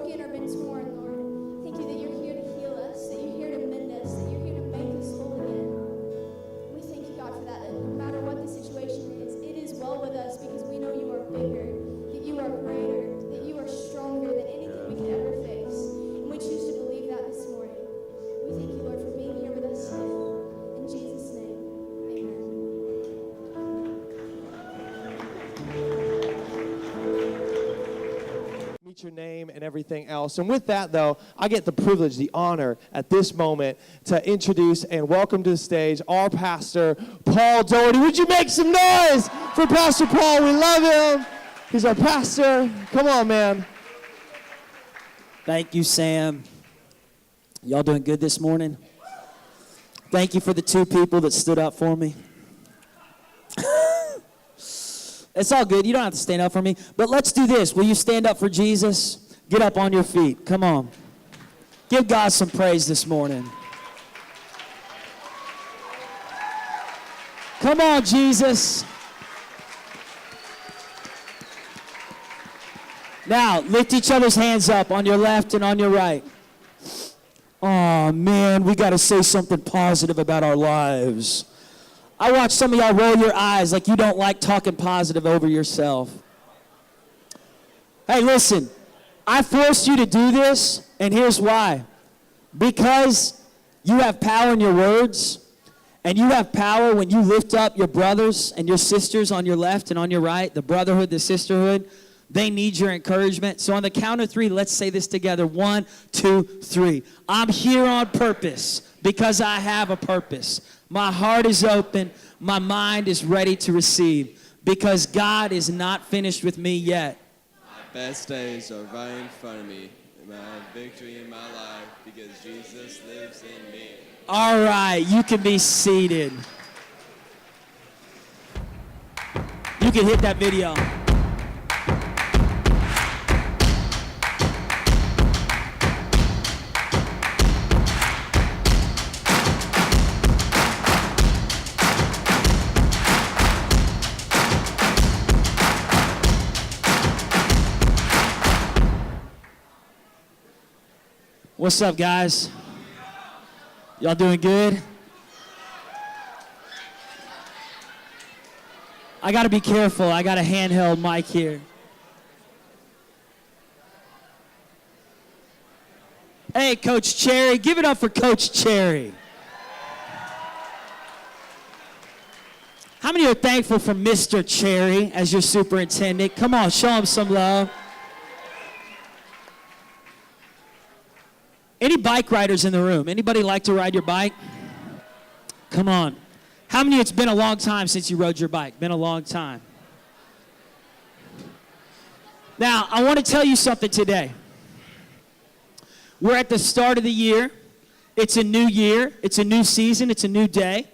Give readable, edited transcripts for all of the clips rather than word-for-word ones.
broken or been torn, Lord. Thank you that you're here to heal us, that you're here to mend us, that you're here to make us whole again. We thank you, God, for that no matter what the situation is, it is well with us because we know you are bigger, that you are greater, that you are stronger than anything we could ever face. And we choose to believe that this morning. We thank you, Lord, for being here with us today. In Jesus' name, amen. Meet your name and everything else. And with that, though, I get the privilege, the honor at this moment to introduce and welcome to the stage our pastor, Paul Doherty. Would you make some noise for Pastor Paul? We love him. He's our pastor. Come on, man. Thank you, Sam. Y'all doing good this morning? Thank you for the two people that stood up for me. It's all good. You don't have to stand up for me. But let's do this. Will you stand up for Jesus? Get up on your feet. Come on. Give God some praise this morning. Come on, Jesus. Now, lift each other's hands up on your left and on your right. Oh, man, we got to say something positive about our lives. I watch some of y'all roll your eyes like you don't like talking positive over yourself. Hey, listen, I forced you to do this, and here's why. Because you have power in your words, and you have power when you lift up your brothers and your sisters on your left and on your right, the brotherhood, the sisterhood. They need your encouragement. So on the count of three, let's say this together. 1, 2, 3. I'm here on purpose because I have a purpose. My heart is open. My mind is ready to receive because God is not finished with me yet. My best days are right in front of me. And I have victory in my life because Jesus lives in me. All right, you can be seated. You can hit that video. What's up, guys? Y'all doing good? I got to be careful. I got a handheld mic here. Hey, Coach Cherry. Give it up for Coach Cherry. How many are thankful for Mr. Cherry as your superintendent? Come on, show him some love. Any bike riders in the room? Anybody like to ride your bike? Come on. How many, it's been a long time since you rode your bike? Been a long time. Now, I want to tell you something today. We're at the start of the year. It's a new year. It's a new season. It's a new day.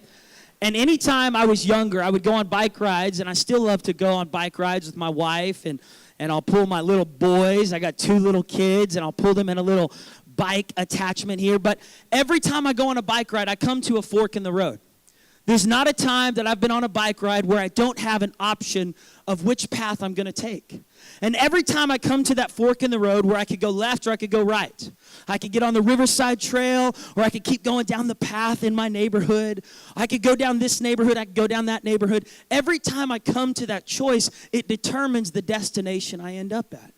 And anytime I was younger, I would go on bike rides, and I still love to go on bike rides with my wife, and I'll pull my little boys. I got 2 little kids, and I'll pull them in a little bike attachment here. But every time I go on a bike ride, I come to a fork in the road. There's not a time that I've been on a bike ride where I don't have an option of which path I'm going to take. And every time I come to that fork in the road where I could go left or I could go right, I could get on the Riverside Trail, or I could keep going down the path in my neighborhood. I could go down this neighborhood, I could go down that neighborhood. Every time I come to that choice, it determines the destination I end up at.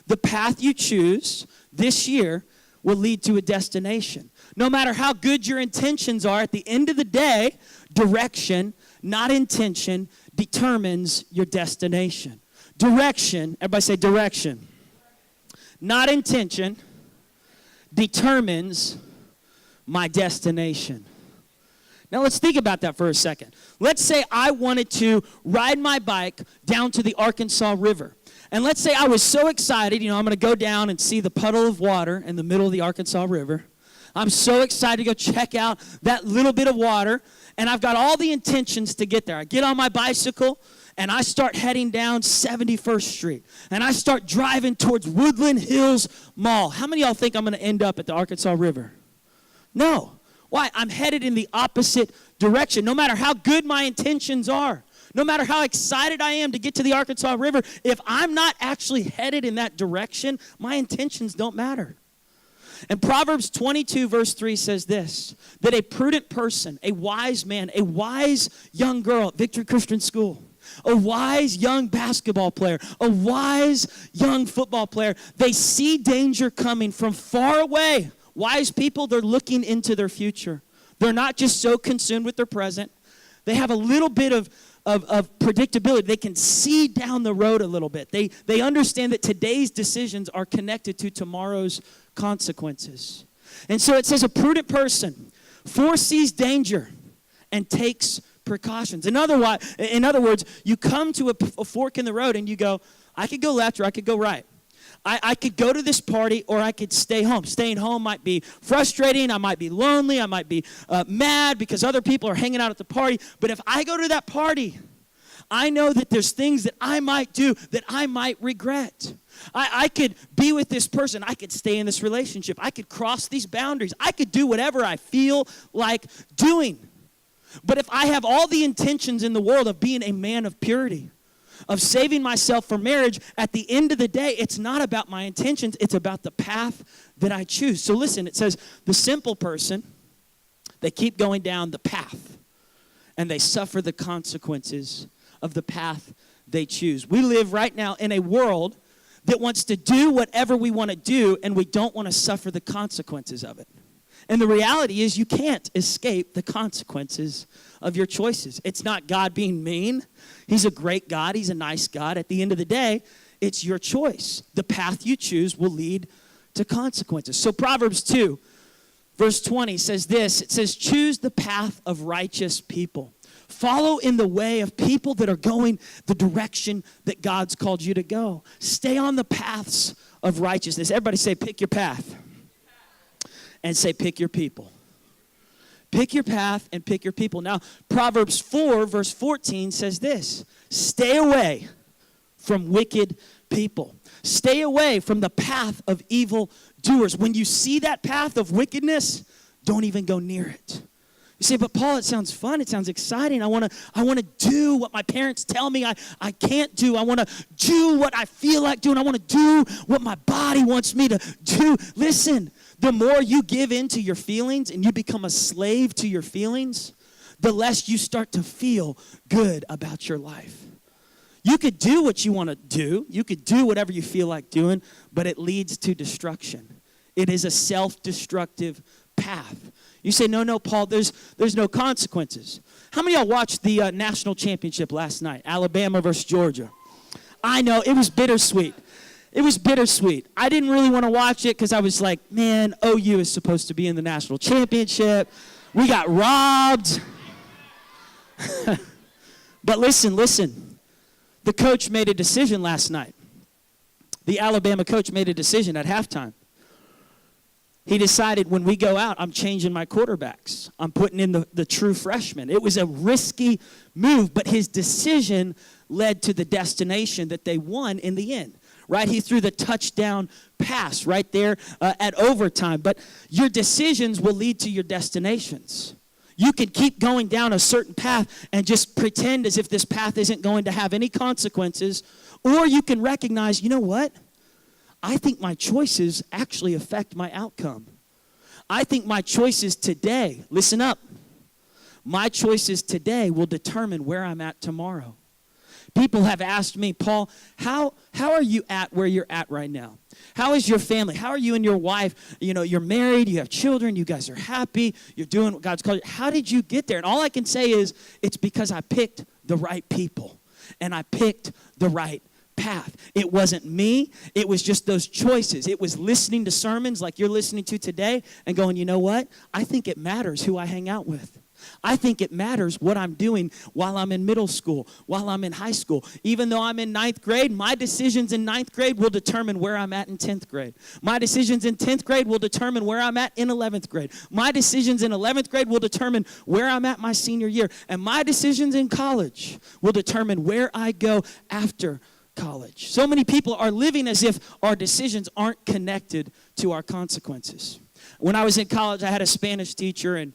The path you choose this year will lead to a destination. No matter how good your intentions are, at the end of the day, direction, not intention, determines your destination. Direction, everybody say direction. Not intention determines my destination. Now let's think about that for a second. Let's say I wanted to ride my bike down to the Arkansas River. And let's say I was so excited, I'm going to go down and see the puddle of water in the middle of the Arkansas River. I'm so excited to go check out that little bit of water, and I've got all the intentions to get there. I get on my bicycle, and I start heading down 71st Street, and I start driving towards Woodland Hills Mall. How many of y'all think I'm going to end up at the Arkansas River? No. Why? I'm headed in the opposite direction. No matter how good my intentions are, No matter how excited I am to get to the Arkansas River, if I'm not actually headed in that direction, my intentions don't matter. And Proverbs 22 verse 3 says this, that a prudent person, a wise man, a wise young girl at Victory Christian School, a wise young basketball player, a wise young football player, they see danger coming from far away. Wise people, they're looking into their future. They're not just so consumed with their present. They have a little bit of predictability. They can see down the road a little bit. They understand that today's decisions are connected to tomorrow's consequences. And so it says a prudent person foresees danger and takes precautions. In other words, you come to a fork in the road and you go, I could go left or I could go right. I could go to this party or I could stay home. Staying home might be frustrating. I might be lonely. I might be mad because other people are hanging out at the party. But if I go to that party, I know that there's things that I might do that I might regret. I could be with this person. I could stay in this relationship. I could cross these boundaries. I could do whatever I feel like doing. But if I have all the intentions in the world of being a man of purity, of saving myself for marriage, at the end of the day, it's not about my intentions. It's about the path that I choose. So listen, it says the simple person, they keep going down the path, and they suffer the consequences of the path they choose. We live right now in a world that wants to do whatever we want to do, and we don't want to suffer the consequences of it. And the reality is you can't escape the consequences of your choices. It's not God being mean. He's a great God. He's a nice God. At the end of the day, it's your choice. The path you choose will lead to consequences. So Proverbs 2, verse 20 says this. It says, choose the path of righteous people. Follow in the way of people that are going the direction that God's called you to go. Stay on the paths of righteousness. Everybody say, pick your path. And say, pick your people. Pick your path and pick your people. Now, Proverbs 4, verse 14 says this. Stay away from wicked people. Stay away from the path of evil doers. When you see that path of wickedness, don't even go near it. You say, but Paul, it sounds fun. It sounds exciting. I want to do what my parents tell me I can't do. I want to do what I feel like doing. I want to do what my body wants me to do. Listen, the more you give in to your feelings and you become a slave to your feelings, the less you start to feel good about your life. You could do what you want to do. You could do whatever you feel like doing, but it leads to destruction. It is a self-destructive path. You say, no, Paul, there's no consequences. How many of y'all watched the national championship last night? Alabama versus Georgia. I know, it was bittersweet. It was bittersweet. I didn't really want to watch it because I was like, man, OU is supposed to be in the national championship. We got robbed. But listen. The coach made a decision last night. The Alabama coach made a decision at halftime. He decided when we go out, I'm changing my quarterbacks. I'm putting in the true freshmen. It was a risky move, but his decision led to the destination that they won in the end. Right? He threw the touchdown pass right there at overtime. But your decisions will lead to your destinations. You can keep going down a certain path and just pretend as if this path isn't going to have any consequences. Or you can recognize, you know what? I think my choices actually affect my outcome. I think my choices today, listen up, my choices today will determine where I'm at tomorrow. People have asked me, Paul, how are you at where you're at right now? How is your family? How are you and your wife? You know, you're married, you have children, you guys are happy, you're doing what God's called you. How did you get there? And all I can say is, it's because I picked the right people and I picked the right path. It wasn't me. It was just those choices. It was listening to sermons like you're listening to today and going, you know what? I think it matters who I hang out with. I think it matters what I'm doing while I'm in middle school, while I'm in high school. Even though I'm in 9th grade, my decisions in 9th grade will determine where I'm at in 10th grade. My decisions in 10th grade will determine where I'm at in 11th grade. My decisions in 11th grade will determine where I'm at my senior year. And my decisions in college will determine where I go after college. So many people are living as if our decisions aren't connected to our consequences. When I was in college, I had a Spanish teacher, and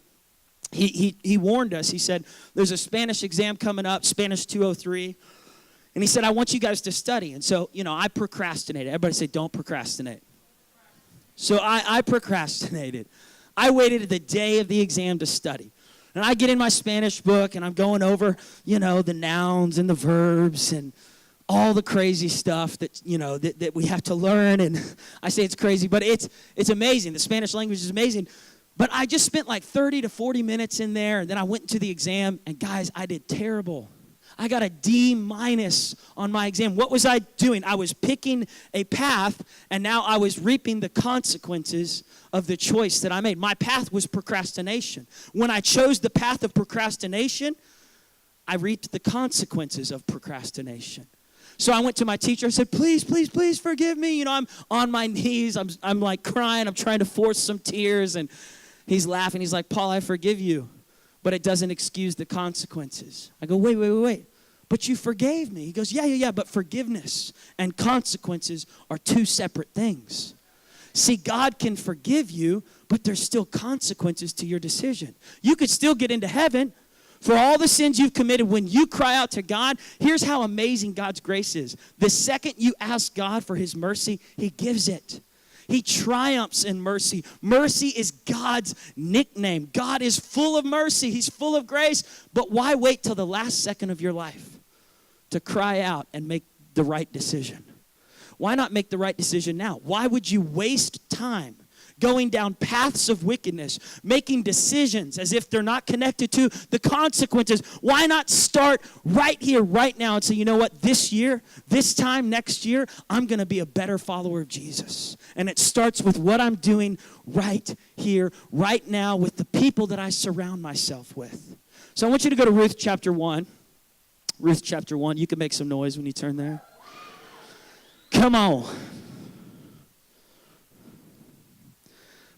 he warned us. He said, there's a Spanish exam coming up, Spanish 203. And he said, I want you guys to study. And so, I procrastinated. Everybody say, don't procrastinate. So I procrastinated. I waited the day of the exam to study. And I get in my Spanish book, and I'm going over, the nouns and the verbs and all the crazy stuff that, that we have to learn. And I say it's crazy, but it's amazing. The Spanish language is amazing. But I just spent like 30 to 40 minutes in there, and then I went into the exam, and guys, I did terrible. I got a D- on my exam. What was I doing? I was picking a path, and now I was reaping the consequences of the choice that I made. My path was procrastination. When I chose the path of procrastination, I reaped the consequences of procrastination. So I went to my teacher. I said, please, please, please forgive me. I'm on my knees. I'm like crying. I'm trying to force some tears. And he's laughing. He's like, Paul, I forgive you, but it doesn't excuse the consequences. I go, wait. But you forgave me. He goes, yeah, but forgiveness and consequences are two separate things. See, God can forgive you, but there's still consequences to your decision. You could still get into heaven for all the sins you've committed. When you cry out to God, here's how amazing God's grace is. The second you ask God for his mercy, he gives it. He triumphs in mercy. Mercy is God's nickname. God is full of mercy. He's full of grace. But why wait till the last second of your life to cry out and make the right decision? Why not make the right decision now? Why would you waste time going down paths of wickedness, making decisions as if they're not connected to the consequences? Why not start right here, right now, and say, you know what, this year, this time next year, I'm going to be a better follower of Jesus. And it starts with what I'm doing right here, right now, with the people that I surround myself with. So I want you to go to Ruth chapter 1. Ruth chapter 1. You can make some noise when you turn there. Come on.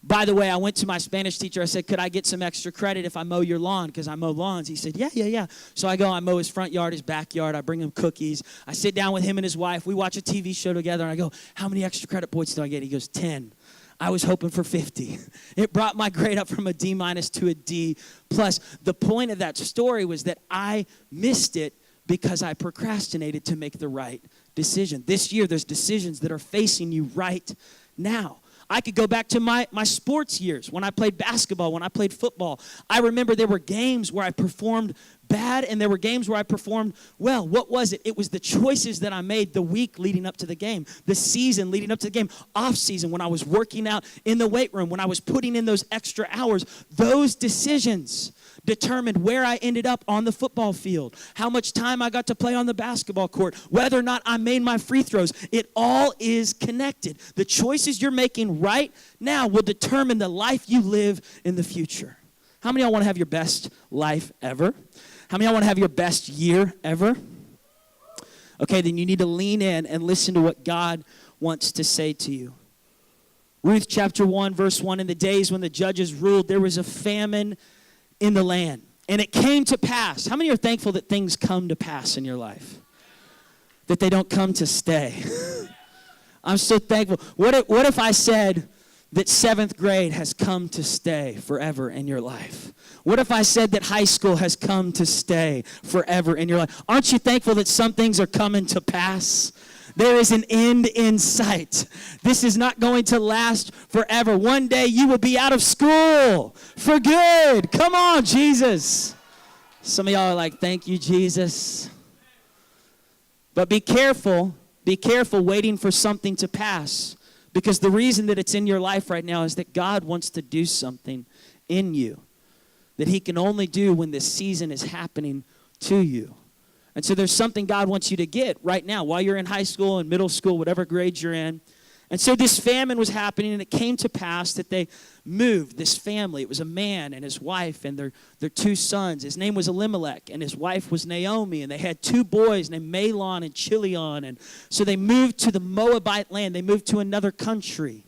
By the way, I went to my Spanish teacher. I said, could I get some extra credit if I mow your lawn? Because I mow lawns. He said, yeah. So I go, I mow his front yard, his backyard. I bring him cookies. I sit down with him and his wife. We watch a TV show together. And I go, how many extra credit points do I get? He goes, 10. I was hoping for 50. It brought my grade up from a D- to a D+. The point of that story was that I missed it because I procrastinated to make the right decision. This year, there's decisions that are facing you right now. I could go back to my sports years, when I played basketball, when I played football. I remember there were games where I performed bad, and there were games where I performed well. What was it? It was the choices that I made the week leading up to the game, the season leading up to the game, off season, when I was working out in the weight room, when I was putting in those extra hours. Those decisions determined where I ended up on the football field, how much time I got to play on the basketball court, whether or not I made my free throws. It all is connected. The choices you're making right now will determine the life you live in the future. How many of y'all want to have your best life ever? How many of y'all want to have your best year ever? Okay, then you need to lean in and listen to what God wants to say to you. Ruth chapter 1, verse 1, in the days when the judges ruled, there was a famine in the land. And it came to pass. How many are thankful that things come to pass in your life? That they don't come to stay. I'm so thankful. What if I said that 7th grade has come to stay forever in your life? What if I said that high school has come to stay forever in your life? Aren't you thankful that some things are coming to pass? There is an end in sight. This is not going to last forever. One day you will be out of school for good. Come on, Jesus. Some of y'all are like, thank you, Jesus. But be careful waiting for something to pass, because the reason that it's in your life right now is that God wants to do something in you that he can only do when this season is happening to you. And so there's something God wants you to get right now while you're in high school and middle school, whatever grades you're in. And so this famine was happening, and it came to pass that they moved, this family. It was a man and his wife and their 2 sons. His name was Elimelech, and his wife was Naomi, and they had 2 boys named Mahlon and Chilion. And so they moved to the Moabite land. They moved to another country.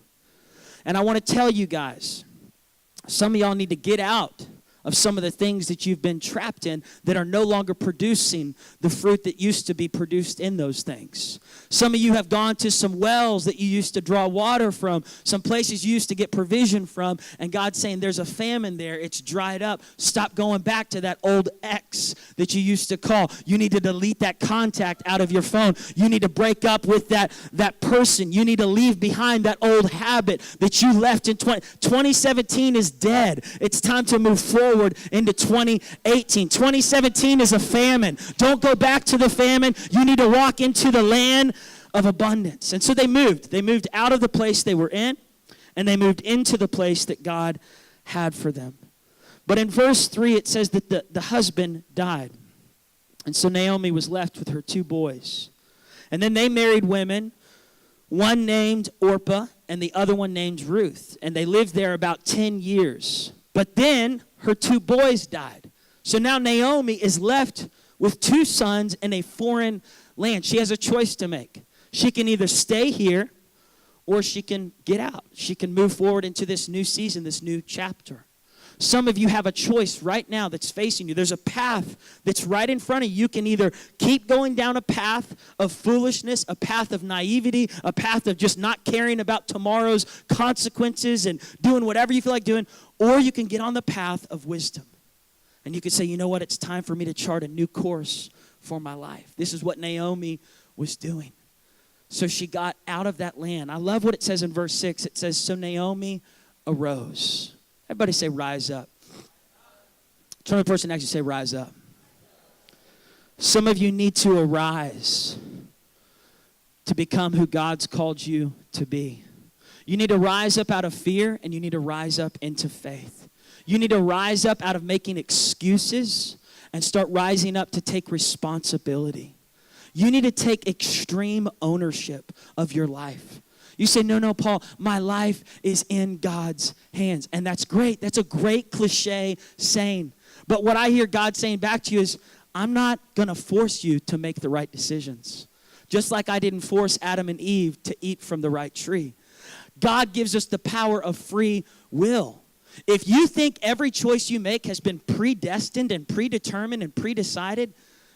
And I want to tell you guys, some of y'all need to get out of some of the things that you've been trapped in that are no longer producing the fruit that used to be produced in those things. Some of you have gone to some wells that you used to draw water from, some places you used to get provision from, and God's saying there's a famine there. It's dried up. Stop going back to that old ex that you used to call. You need to delete that contact out of your phone. You need to break up with that person. You need to leave behind that old habit that you left in 2017 is dead. It's time to move forward into 2018. 2017 is a famine. Don't go back to the famine. You need to walk into the land of abundance. And so they moved. They moved out of the place they were in, and they moved into the place that God had for them. But in verse 3, it says that the husband died. And so Naomi was left with her 2 boys. And then they married women, one named Orpah and the other one named Ruth. And they lived there about 10 years. But then her 2 boys died. So now Naomi is left with 2 sons in a foreign land. She has a choice to make. She can either stay here or she can get out. She can move forward into this new season, this new chapter. Some of you have a choice right now that's facing you. There's a path that's right in front of you. You can either keep going down a path of foolishness, a path of naivety, a path of just not caring about tomorrow's consequences and doing whatever you feel like doing, or you can get on the path of wisdom. And you can say, you know what, it's time for me to chart a new course for my life. This is what Naomi was doing. So she got out of that land. I love what it says in verse 6. It says, so Naomi arose. Everybody say, rise up. Turn to the person next to you, say, rise up. Some of you need to arise to become who God's called you to be. You need to rise up out of fear, and you need to rise up into faith. You need to rise up out of making excuses and start rising up to take responsibility. You need to take extreme ownership of your life. You say, no, Paul, my life is in God's hands. And that's great. That's a great cliche saying. But what I hear God saying back to you is, I'm not going to force you to make the right decisions. Just like I didn't force Adam and Eve to eat from the right tree. God gives us the power of free will. If you think every choice you make has been predestined and predetermined and predecided,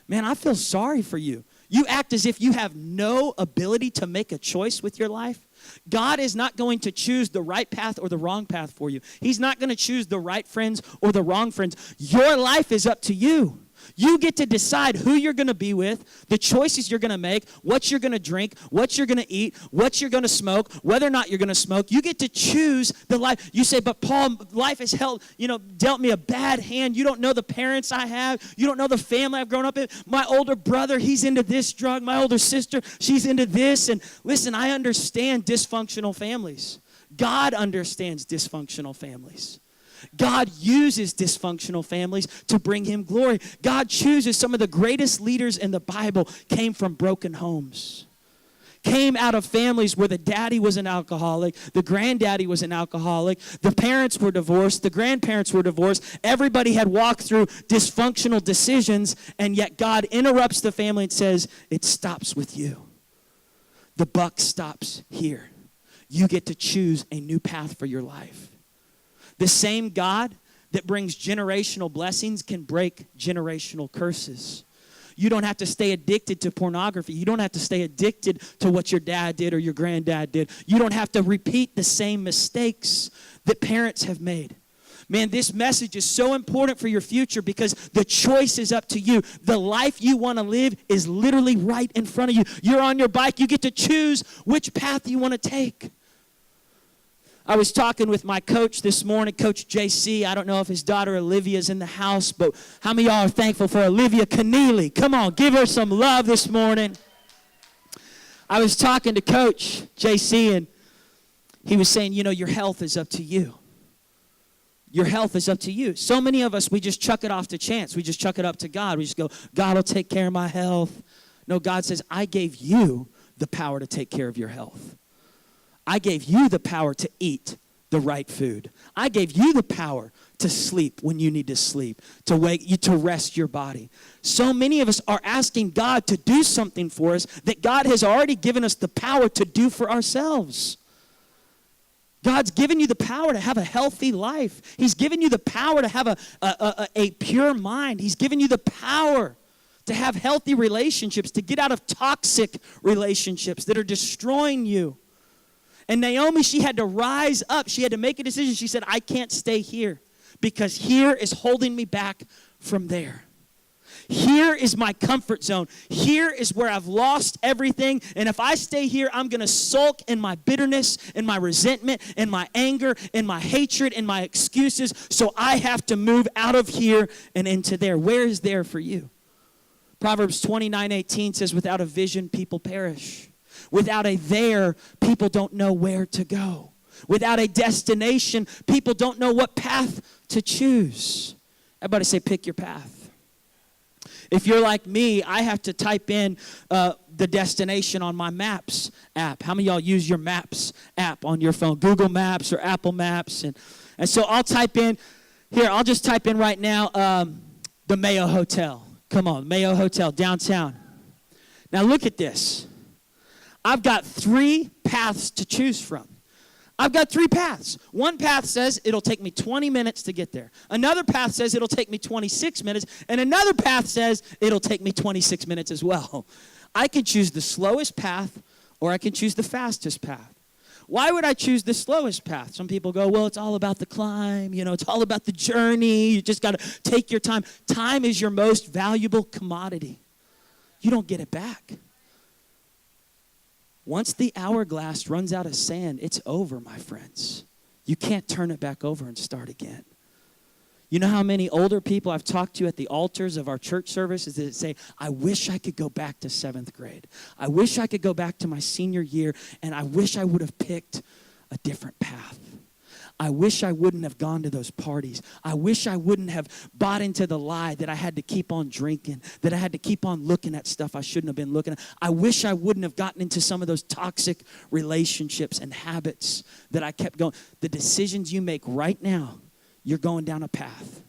man, I feel sorry for you. You act as if you have no ability to make a choice with your life. God is not going to choose the right path or the wrong path for you. He's not going to choose the right friends or the wrong friends. Your life is up to you. You get to decide who you're going to be with, the choices you're going to make, what you're going to drink, what you're going to eat, what you're going to smoke, whether or not you're going to smoke. You get to choose the life. You say, but Paul, life has dealt me a bad hand. You don't know the parents I have. You don't know the family I've grown up in. My older brother, he's into this drug. My older sister, she's into this. And listen, I understand dysfunctional families. God understands dysfunctional families. God uses dysfunctional families to bring him glory. God chooses some of the greatest leaders in the Bible came from broken homes. Came out of families where the daddy was an alcoholic, the granddaddy was an alcoholic, the parents were divorced, the grandparents were divorced. Everybody had walked through dysfunctional decisions, and yet God interrupts the family and says, it stops with you. The buck stops here. You get to choose a new path for your life. The same God that brings generational blessings can break generational curses. You don't have to stay addicted to pornography. You don't have to stay addicted to what your dad did or your granddad did. You don't have to repeat the same mistakes that parents have made. Man, this message is so important for your future because the choice is up to you. The life you want to live is literally right in front of you. You're on your bike. You get to choose which path you want to take. I was talking with my coach this morning, Coach JC. I don't know if his daughter Olivia is in the house, but how many of y'all are thankful for Olivia Keneally? Come on, give her some love this morning. I was talking to Coach JC, and he was saying, your health is up to you. Your health is up to you. So many of us, we just chuck it off to chance. We just chuck it up to God. We just go, God will take care of my health. No, God says, I gave you the power to take care of your health. I gave you the power to eat the right food. I gave you the power to sleep when you need to sleep, to wake you, to rest your body. So many of us are asking God to do something for us that God has already given us the power to do for ourselves. God's given you the power to have a healthy life. He's given you the power to have a pure mind. He's given you the power to have healthy relationships, to get out of toxic relationships that are destroying you. And Naomi, she had to rise up. She had to make a decision. She said, I can't stay here because here is holding me back from there. Here is my comfort zone. Here is where I've lost everything. And if I stay here, I'm going to sulk in my bitterness, in my resentment, in my anger, in my hatred, in my excuses. So I have to move out of here and into there. Where is there for you? Proverbs 29:18 says, without a vision, people perish. Without a there, people don't know where to go. Without a destination, people don't know what path to choose. Everybody say, pick your path. If you're like me, I have to type in the destination on my Maps app. How many of y'all use your Maps app on your phone? Google Maps or Apple Maps. And so I'll type in, here, I'll just type in right now, the Mayo Hotel. Come on, Mayo Hotel, downtown. Now look at this. I've got 3 paths to choose from. I've got 3 paths. One path says it'll take me 20 minutes to get there. Another path says it'll take me 26 minutes. And another path says it'll take me 26 minutes as well. I can choose the slowest path or I can choose the fastest path. Why would I choose the slowest path? Some people go, well, it's all about the climb. You know, it's all about the journey. You just got to take your time. Time is your most valuable commodity. You don't get it back. Once the hourglass runs out of sand, it's over, my friends. You can't turn it back over and start again. You know how many older people I've talked to at the altars of our church services that say, I wish I could go back to 7th grade. I wish I could go back to my senior year, and I wish I would have picked a different path. I wish I wouldn't have gone to those parties. I wish I wouldn't have bought into the lie that I had to keep on drinking, that I had to keep on looking at stuff I shouldn't have been looking at. I wish I wouldn't have gotten into some of those toxic relationships and habits that I kept going. The decisions you make right now, you're going down a path,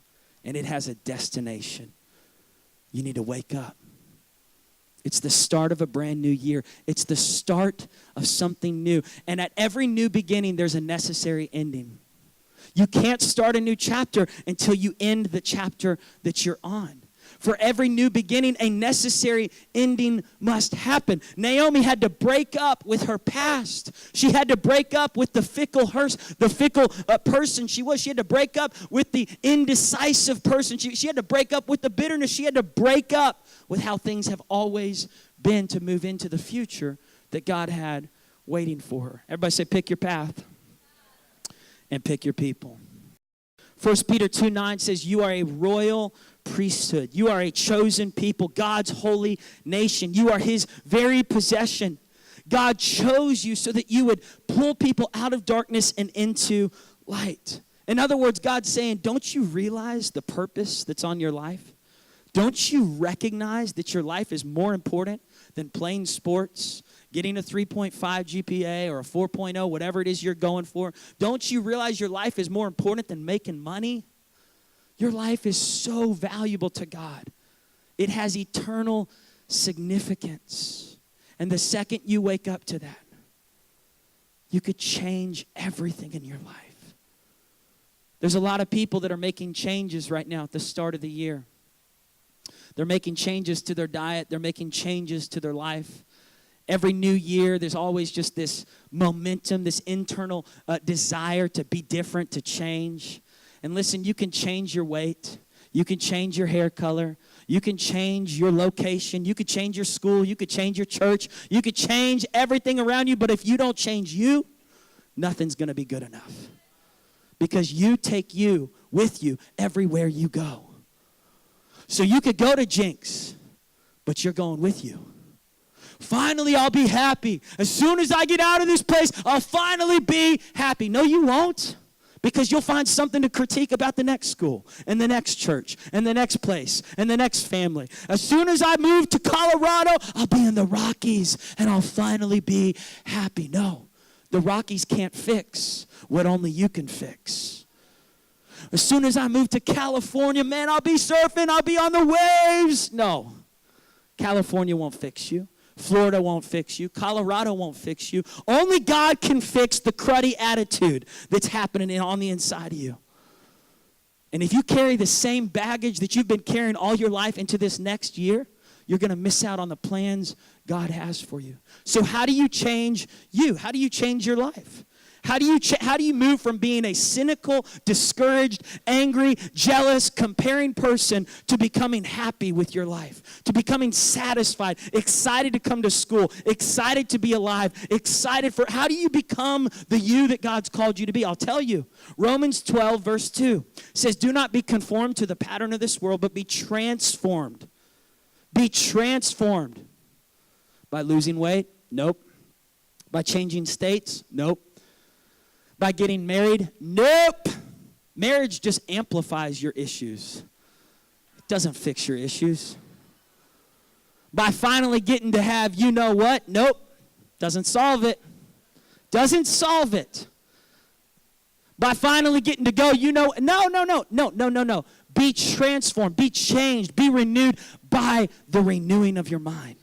and it has a destination. You need to wake up. It's the start of a brand new year. It's the start of something new. And at every new beginning, there's a necessary ending. You can't start a new chapter until you end the chapter that you're on. For every new beginning, a necessary ending must happen. Naomi had to break up with her past. She had to break up with the fickle person she was. She had to break up with the indecisive person. She had to break up with the bitterness. She had to break up with how things have always been to move into the future that God had waiting for her. Everybody say, pick your path and pick your people. 1 Peter 2:9 says, you are a royal priesthood. You are a chosen people, God's holy nation. You are his very possession. God chose you so that you would pull people out of darkness and into light. In other words, God's saying, don't you realize the purpose that's on your life? Don't you recognize that your life is more important than playing sports, getting a 3.5 GPA or a 4.0, whatever it is you're going for? Don't you realize your life is more important than making money? Your life is so valuable to God. It has eternal significance. And the second you wake up to that, you could change everything in your life. There's a lot of people that are making changes right now at the start of the year. They're making changes to their diet. They're making changes to their life. Every new year, there's always just this momentum, this internal desire to be different, to change. And listen, you can change your weight. You can change your hair color. You can change your location. You could change your school. You could change your church. You could change everything around you. But if you don't change you, nothing's going to be good enough. Because you take you with you everywhere you go. So you could go to Jinx, but you're going with you. Finally, I'll be happy. As soon as I get out of this place, I'll finally be happy. No, you won't. Because you'll find something to critique about the next school and the next church and the next place and the next family. As soon as I move to Colorado, I'll be in the Rockies and I'll finally be happy. No, the Rockies can't fix what only you can fix. As soon as I move to California, man, I'll be surfing, I'll be on the waves. No, California won't fix you. Florida won't fix you. Colorado won't fix you. Only God can fix the cruddy attitude that's happening on the inside of you. And if you carry the same baggage that you've been carrying all your life into this next year, you're going to miss out on the plans God has for you. So how do you change you? How do you change your life? How do you move from being a cynical, discouraged, angry, jealous, comparing person to becoming happy with your life, to becoming satisfied, excited to come to school, excited to be alive, excited for, how do you become the you that God's called you to be? I'll tell you. Romans 12, verse 2 says, do not be conformed to the pattern of this world, but be transformed. Be transformed. By losing weight? Nope. By changing states? Nope. By getting married? Nope. Marriage just amplifies your issues. It doesn't fix your issues. By finally getting to have you know what? Nope. Doesn't solve it. Doesn't solve it. By finally getting to go, you know, no. Be transformed, be changed, be renewed by the renewing of your mind.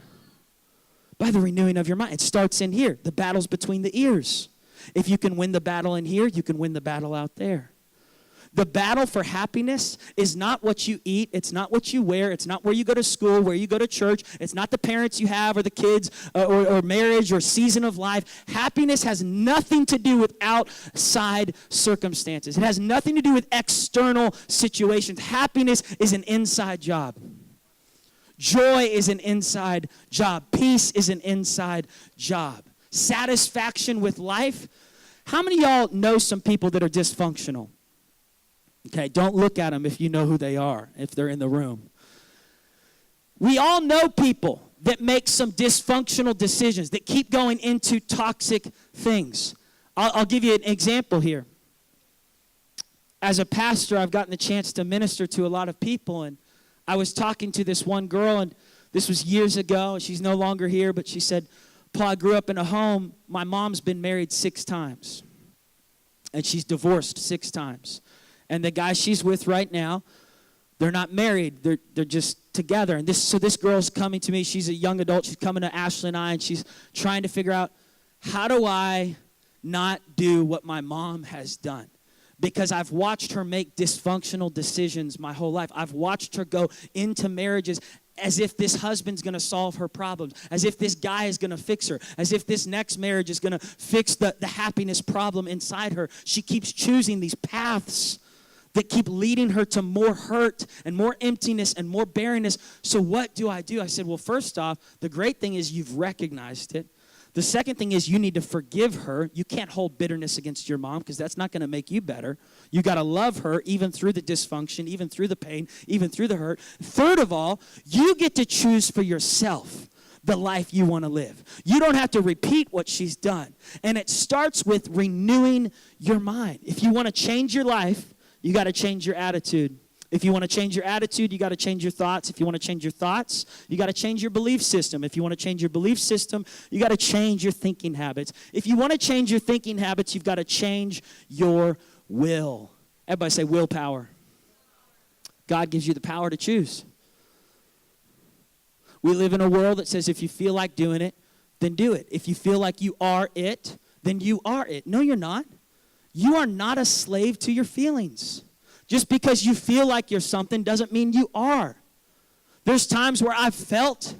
By the renewing of your mind. It starts in here. The battle's between the ears. If you can win the battle in here, you can win the battle out there. The battle for happiness is not what you eat. It's not what you wear. It's not where you go to school, where you go to church. It's not the parents you have or the kids or marriage or season of life. Happiness has nothing to do with outside circumstances. It has nothing to do with external situations. Happiness is an inside job. Joy is an inside job. Peace is an inside job. Satisfaction with life. How many of y'all know some people that are dysfunctional? Okay, don't look at them if you know who they are, if they're in the room. We all know people that make some dysfunctional decisions, that keep going into toxic things. I'll give you an example here. As a pastor, I've gotten the chance to minister to a lot of people, and I was talking to this one girl, and this was years ago. She's no longer here, but she said, Paul, I grew up in a home. My mom's been married 6 times, and she's divorced 6 times. And the guy she's with right now, they're not married. They're just together. And this girl's coming to me. She's a young adult. She's coming to Ashley and I, and she's trying to figure out, how do I not do what my mom has done? Because I've watched her make dysfunctional decisions my whole life. I've watched her go into marriages as if this husband's going to solve her problems, as if this guy is going to fix her, as if this next marriage is going to fix the happiness problem inside her. She keeps choosing these paths that keep leading her to more hurt and more emptiness and more barrenness. So what do? I said, well, first off, the great thing is you've recognized it. The second thing is you need to forgive her. You can't hold bitterness against your mom because that's not going to make you better. You got to love her even through the dysfunction, even through the pain, even through the hurt. Third of all, you get to choose for yourself the life you want to live. You don't have to repeat what she's done. And it starts with renewing your mind. If you want to change your life, you got to change your attitude. If you want to change your attitude, you got to change your thoughts. If you want to change your thoughts, you got to change your belief system. If you want to change your belief system, you got to change your thinking habits. If you want to change your thinking habits, you've got to change your will. Everybody say willpower. God gives you the power to choose. We live in a world that says if you feel like doing it, then do it. If you feel like you are it, then you are it. No, you're not. You are not a slave to your feelings. Just because you feel like you're something doesn't mean you are. There's times where I've felt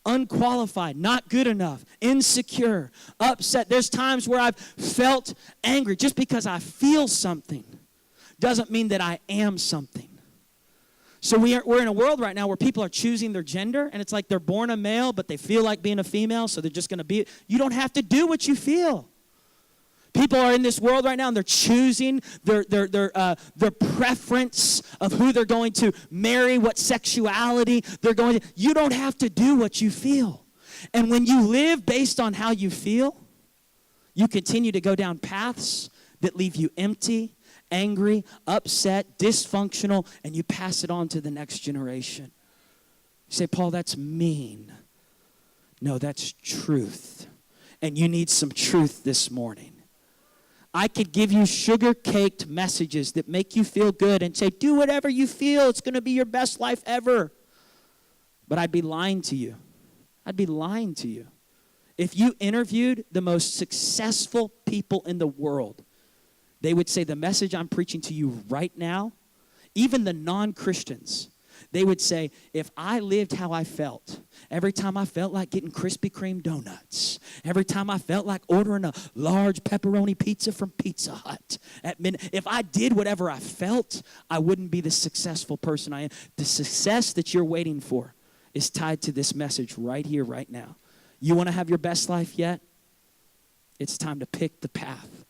unqualified, not good enough, insecure, upset. There's times where I've felt angry. Just because I feel something doesn't mean that I am something. So we're in a world right now where people are choosing their gender, and it's like they're born a male, but they feel like being a female, so they're just going to be. You don't have to do what you feel. People are in this world right now, and they're choosing their preference of who they're going to marry, what sexuality they're going to. You don't have to do what you feel. And when you live based on how you feel, you continue to go down paths that leave you empty, angry, upset, dysfunctional, and you pass it on to the next generation. You say, Paul, that's mean. No, that's truth. And you need some truth this morning. I could give you sugar-caked messages that make you feel good and say, do whatever you feel. It's going to be your best life ever. But I'd be lying to you. I'd be lying to you. If you interviewed the most successful people in the world, they would say the message I'm preaching to you right now, even the non-Christians, they would say, if I lived how I felt, every time I felt like getting Krispy Kreme donuts, every time I felt like ordering a large pepperoni pizza from Pizza Hut at midnight, if I did whatever I felt, I wouldn't be the successful person I am. The success that you're waiting for is tied to this message right here, right now. You want to have your best life yet? It's time to pick the path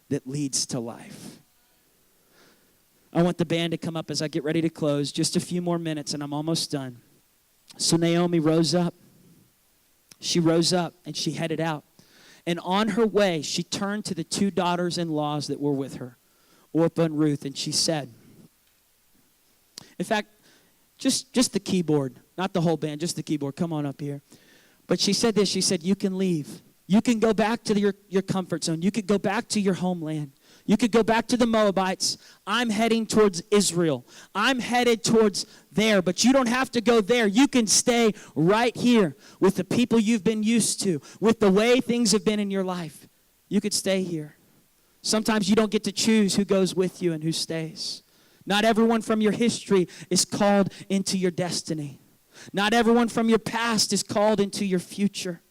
that leads to life. I want the band to come up as I get ready to close. Just a few more minutes and I'm almost done. So Naomi rose up. She rose up and she headed out. And on her way, she turned to the two daughters-in-laws that were with her, Orpah and Ruth, and she said, in fact, just the keyboard, not the whole band, just the keyboard. Come on up here. But she said this, she said, you can leave. You can go back to your comfort zone. You could go back to your homeland. You could go back to the Moabites. I'm heading towards Israel. I'm headed towards there, but you don't have to go there. You can stay right here with the people you've been used to, with the way things have been in your life. You could stay here. Sometimes you don't get to choose who goes with you and who stays. Not everyone from your history is called into your destiny. Not everyone from your past is called into your future.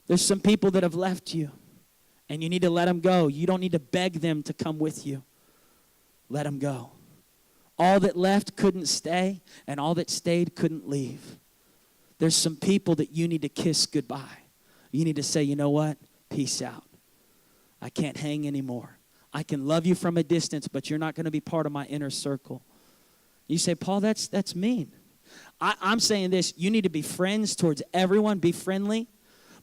There's some people that have left you, and you need to let them go. You don't need to beg them to come with you. Let them go. All that left couldn't stay, and all that stayed couldn't leave. There's some people that you need to kiss goodbye. You need to say, you know what? Peace out. I can't hang anymore. I can love you from a distance, but you're not going to be part of my inner circle. You say, Paul, that's mean. I'm saying this. You need to be friends towards everyone. Be friendly.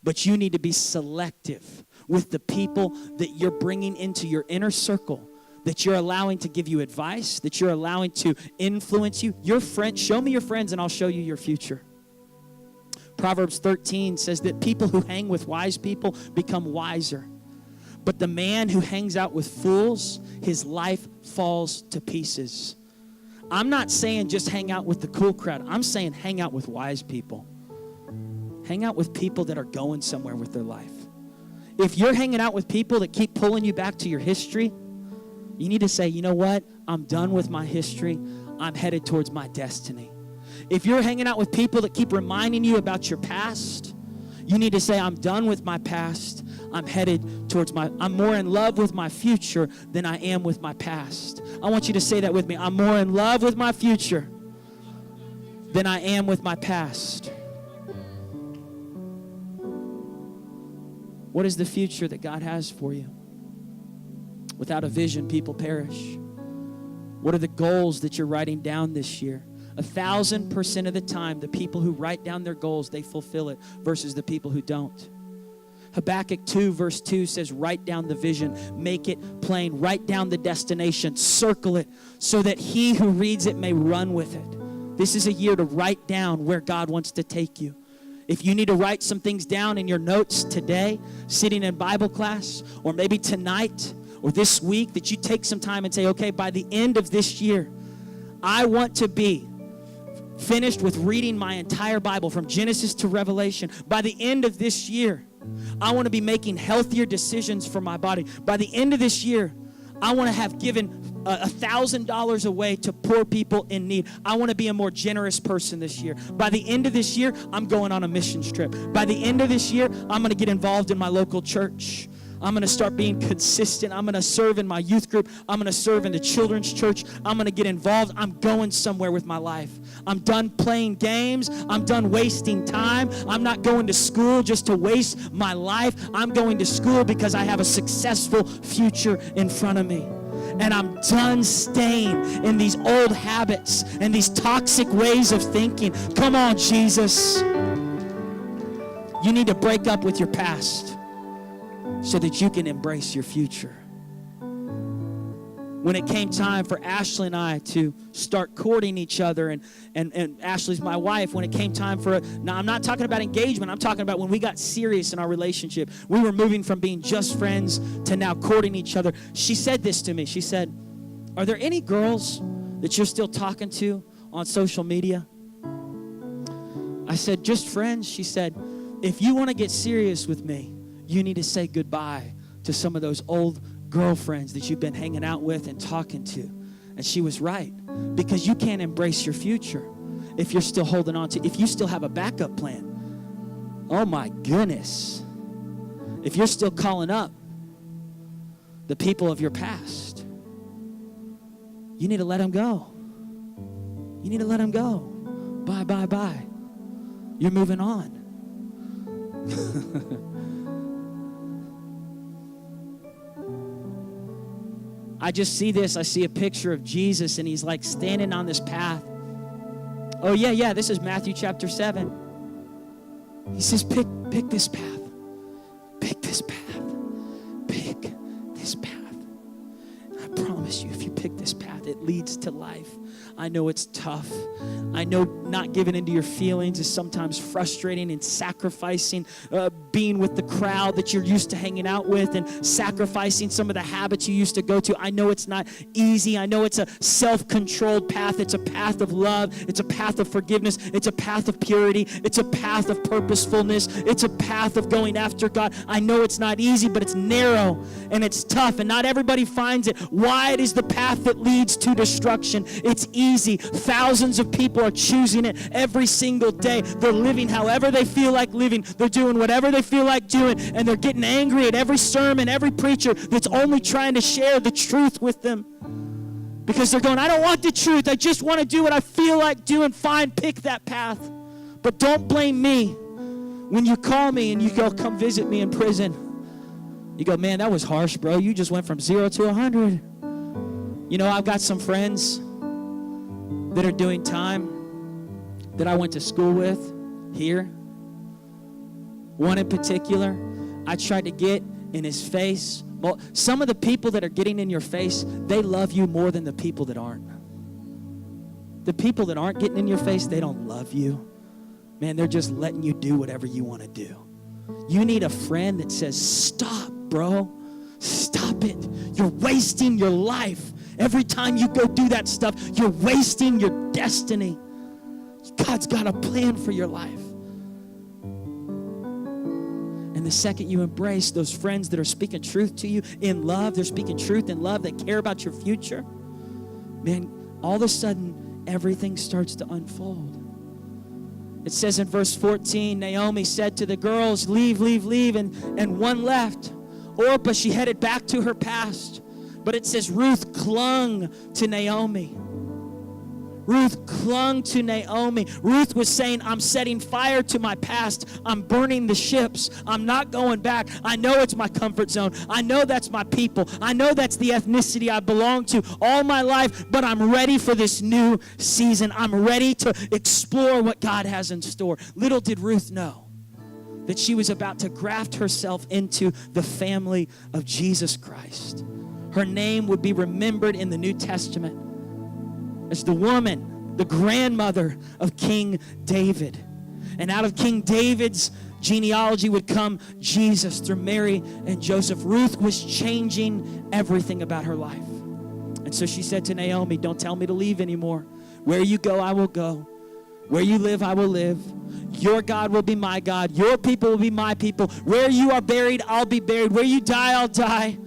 But you need to be selective with the people that you're bringing into your inner circle, that you're allowing to give you advice, that you're allowing to influence you. Your friend, show me your friends and I'll show you your future. Proverbs 13 says that people who hang with wise people become wiser. But the man who hangs out with fools, his life falls to pieces. I'm not saying just hang out with the cool crowd. I'm saying hang out with wise people. Hang out with people that are going somewhere with their life. If you're hanging out with people that keep pulling you back to your history, you need to say, you know what? I'm done with my history. I'm headed towards my destiny. If you're hanging out with people that keep reminding you about your past, you need to say, I'm done with my past. I'm headed towards I'm more in love with my future than I am with my past. I want you to say that with me. I'm more in love with my future than I am with my past. What is the future that God has for you? Without a vision, people perish. What are the goals that you're writing down this year? 1,000% of the time, the people who write down their goals, they fulfill it, versus the people who don't. Habakkuk 2 verse 2 says, write down the vision, make it plain, write down the destination, circle it, so that he who reads it may run with it. This is a year to write down where God wants to take you. If you need to write some things down in your notes today, sitting in Bible class, or maybe tonight, or this week, that you take some time and say, okay, by the end of this year, I want to be finished with reading my entire Bible from Genesis to Revelation. By the end of this year, I want to be making healthier decisions for my body. By the end of this year, I want to have given $1,000 away to poor people in need. I want to be a more generous person this year. By the end of this year, I'm going on a missions trip. By the end of this year, I'm going to get involved in my local church. I'm going to start being consistent. I'm going to serve in my youth group. I'm going to serve in the children's church. I'm going to get involved. I'm going somewhere with my life. I'm done playing games. I'm done wasting time. I'm not going to school just to waste my life. I'm going to school because I have a successful future in front of me. And I'm done staying in these old habits and these toxic ways of thinking. Come on, Jesus. You need to break up with your past so that you can embrace your future. When it came time for Ashley and I to start courting each other, and Ashley's my wife, when it came time for now I'm not talking about engagement, I'm talking about when we got serious in our relationship. We were moving from being just friends to now courting each other. She said this to me. She said, are there any girls that you're still talking to on social media? I said, just friends. She said, if you want to get serious with me, you need to say goodbye to some of those old girlfriends that you've been hanging out with and talking to. And she was right, because you can't embrace your future if you're still holding on to, if you still have a backup plan. Oh my goodness. If you're still calling up the people of your past, you need to let them go. You need to let them go. Bye, bye, bye. You're moving on. I just see this. I see a picture of Jesus, and he's like standing on this path. Oh, yeah, this is Matthew chapter 7. He says, pick this path. Pick this path. Pick this path. I promise you, if you pick this path, it leads to life. I know it's tough. I know not giving into your feelings is sometimes frustrating, and sacrificing being with the crowd that you're used to hanging out with, and sacrificing some of the habits you used to go to. I know it's not easy. I know it's a self-controlled path. It's a path of love. It's a path of forgiveness. It's a path of purity. It's a path of purposefulness. It's a path of going after God. I know it's not easy, but it's narrow and it's tough, and not everybody finds it. Wide is the path that leads to destruction. It's easy. Thousands of people are choosing it every single day. They're living however they feel like living. They're doing whatever they feel like doing, and they're getting angry at every sermon, every preacher that's only trying to share the truth with them, because they're going, I don't want the truth. I just want to do what I feel like doing. Fine, pick that path. But don't blame me when you call me and you go, come visit me in prison. You go, man, that was harsh, bro. You just went from 0 to 100. You know, I've got some friends that are doing time that I went to school with here. One in particular, I tried to get in his face. Well, some of the people that are getting in your face, they love you more than the people that aren't. The people that aren't getting in your face, they don't love you. Man, they're just letting you do whatever you want to do. You need a friend that says, stop, bro. Stop it. You're wasting your life. Every time you go do that stuff, you're wasting your destiny. God's got a plan for your life. And the second you embrace those friends that are speaking truth to you in love, they're speaking truth in love, they care about your future, man, all of a sudden, everything starts to unfold. It says in verse 14, Naomi said to the girls, leave, leave, leave, and one left. Orpah, she headed back to her past. But it says Ruth clung to Naomi. Ruth clung to Naomi. Ruth was saying, I'm setting fire to my past. I'm burning the ships. I'm not going back. I know it's my comfort zone. I know that's my people. I know that's the ethnicity I belong to all my life, but I'm ready for this new season. I'm ready to explore what God has in store. Little did Ruth know that she was about to graft herself into the family of Jesus Christ. Her name would be remembered in the New Testament as the woman, the grandmother of King David. And out of King David's genealogy would come Jesus through Mary and Joseph. Ruth was changing everything about her life. And so she said to Naomi, don't tell me to leave anymore. Where you go, I will go. Where you live, I will live. Your God will be my God. Your people will be my people. Where you are buried, I'll be buried. Where you die, I'll die.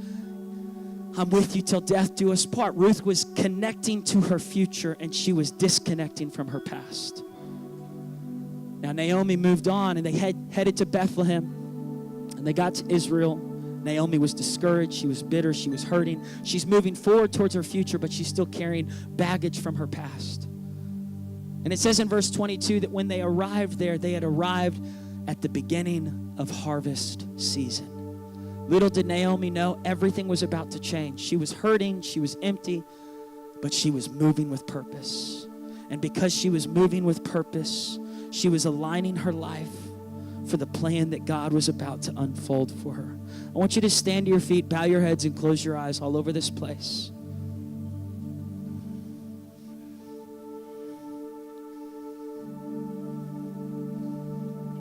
I'm with you till death do us part. Ruth was connecting to her future, and she was disconnecting from her past. Now Naomi moved on, and they headed to Bethlehem, and they got to Israel. Naomi was discouraged. She was bitter. She was hurting. She's moving forward towards her future, but she's still carrying baggage from her past. And it says in verse 22 that when they arrived there, they had arrived at the beginning of harvest season. Little did Naomi know everything was about to change. She was hurting, she was empty, but she was moving with purpose. And because she was moving with purpose, she was aligning her life for the plan that God was about to unfold for her. I want you to stand to your feet, bow your heads, and close your eyes all over this place.